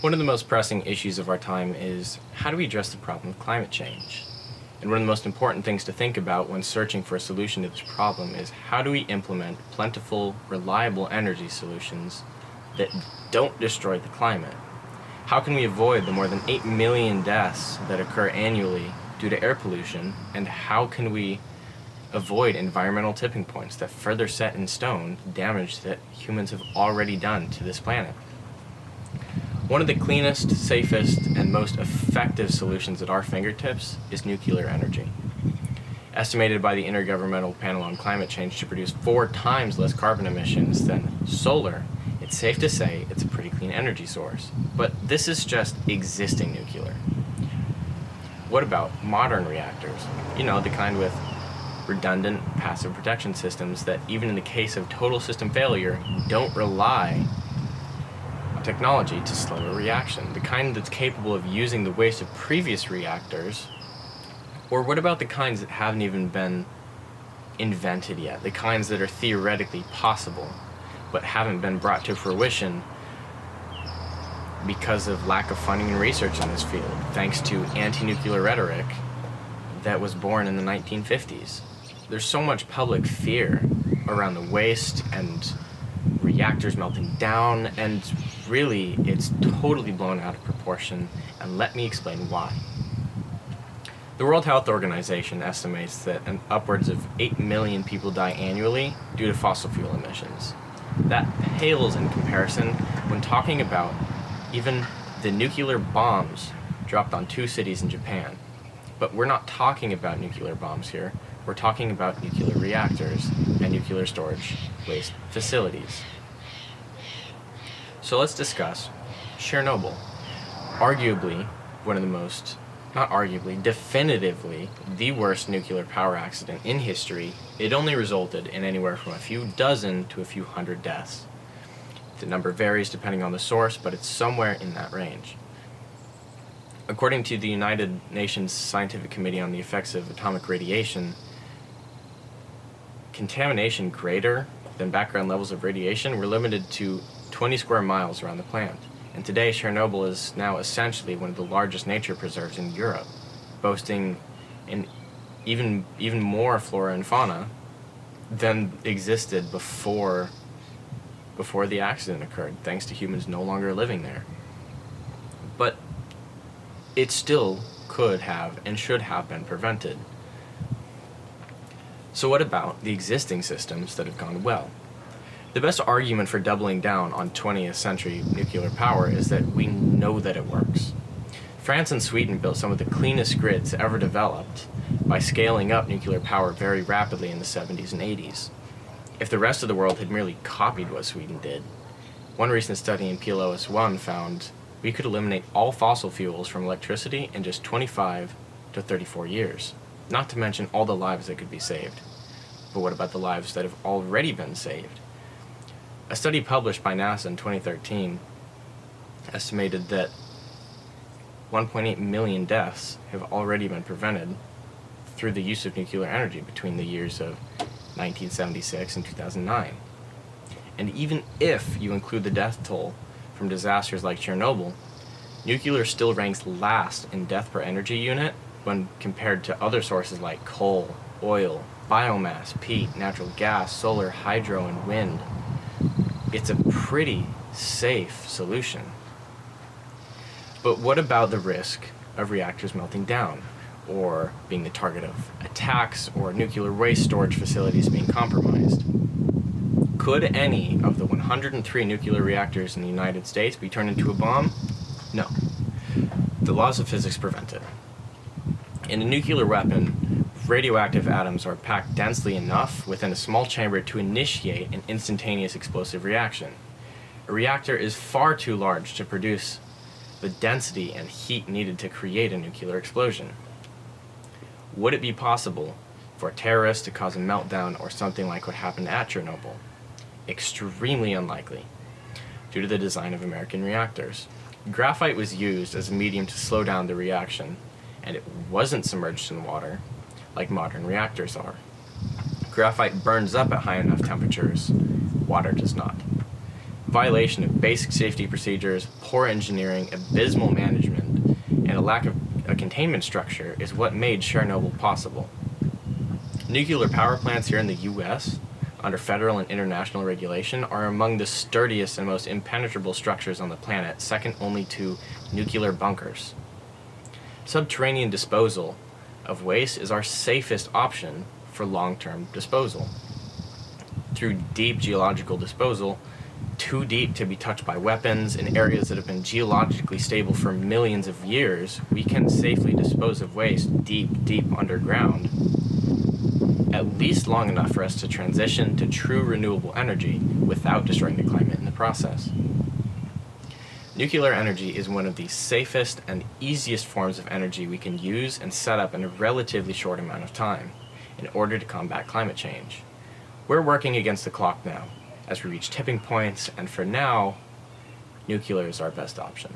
One of the most pressing issues of our time is how do we address the problem of climate change? And one of the most important things to think about when searching for a solution to this problem is how do we implement plentiful, reliable energy solutions that don't destroy the climate? How can we avoid the more than 8 million deaths that occur annually due to air pollution? And how can we avoid environmental tipping points that further set in stone damage that humans have already done to this planet? One of the cleanest, safest, and most effective solutions at our fingertips is nuclear energy. Estimated by the Intergovernmental Panel on Climate Change to produce 4 times less carbon emissions than solar, it's safe to say it's a pretty clean energy source. But this is just existing nuclear. What about modern reactors? You know, the kind with redundant passive protection systems that, even in the case of total system failure, don't rely technology to slow a reaction, the kind that's capable of using the waste of previous reactors. Or what about the kinds that haven't even been invented yet, the kinds that are theoretically possible but haven't been brought to fruition because of lack of funding and research in this field, thanks to anti-nuclear rhetoric that was born in the 1950s. There's so much public fear around the waste and reactors melting down, and really it's totally blown out of proportion, and let me explain why. The World Health Organization estimates that upwards of 8 million people die annually due to fossil fuel emissions. That pales in comparison when talking about even the nuclear bombs dropped on 2 cities in Japan. But we're not talking about nuclear bombs here, we're talking about nuclear reactors and nuclear storage waste facilities. So let's discuss Chernobyl. Arguably one of the most, not arguably, definitively the worst nuclear power accident in history. It only resulted in anywhere from a few dozen to a few hundred deaths. The number varies depending on the source, but it's somewhere in that range. According to the United Nations Scientific Committee on the Effects of Atomic Radiation, contamination greater than background levels of radiation were limited to 20 square miles around the plant. And today, Chernobyl is now essentially one of the largest nature preserves in Europe, boasting an even more flora and fauna than existed before the accident occurred, thanks to humans no longer living there. But it still could have and should have been prevented. So what about the existing systems that have gone well? The best argument for doubling down on 20th century nuclear power is that we know that it works. France and Sweden built some of the cleanest grids ever developed by scaling up nuclear power very rapidly in the 70s and 80s. If the rest of the world had merely copied what Sweden did, one recent study in PLOS1 found we could eliminate all fossil fuels from electricity in just 25 to 34 years, not to mention all the lives that could be saved. But what about the lives that have already been saved? A study published by NASA in 2013 estimated that 1.8 million deaths have already been prevented through the use of nuclear energy between the years of 1976 and 2009. And even if you include the death toll from disasters like Chernobyl, nuclear still ranks last in death per energy unit when compared to other sources like coal, oil, biomass, peat, natural gas, solar, hydro, and wind. It's a pretty safe solution. But what about the risk of reactors melting down, or being the target of attacks, or nuclear waste storage facilities being compromised? Could any of the 103 nuclear reactors in the United States be turned into a bomb? No. The laws of physics prevent it. In a nuclear weapon, radioactive atoms are packed densely enough within a small chamber to initiate an instantaneous explosive reaction. A reactor is far too large to produce the density and heat needed to create a nuclear explosion. Would it be possible for a terrorist to cause a meltdown or something like what happened at Chernobyl? Extremely unlikely, due to the design of American reactors. Graphite was used as a medium to slow down the reaction, and it wasn't submerged in water like modern reactors are. Graphite burns up at high enough temperatures. Water does not. violation of basic safety procedures, poor engineering, abysmal management, and a lack of a containment structure is what made Chernobyl possible. Nuclear power plants here in the US, under federal and international regulation, are among the sturdiest and most impenetrable structures on the planet, second only to nuclear bunkers. Subterranean disposal of waste is our safest option for long-term disposal. Through deep geological disposal, too deep to be touched by weapons, in areas that have been geologically stable for millions of years, we can safely dispose of waste deep underground, at least long enough for us to transition to true renewable energy without destroying the climate in the process. Nuclear energy is one of the safest and easiest forms of energy we can use and set up in a relatively short amount of time in order to combat climate change. We're working against the clock now, as we reach tipping points, and for now, nuclear is our best option.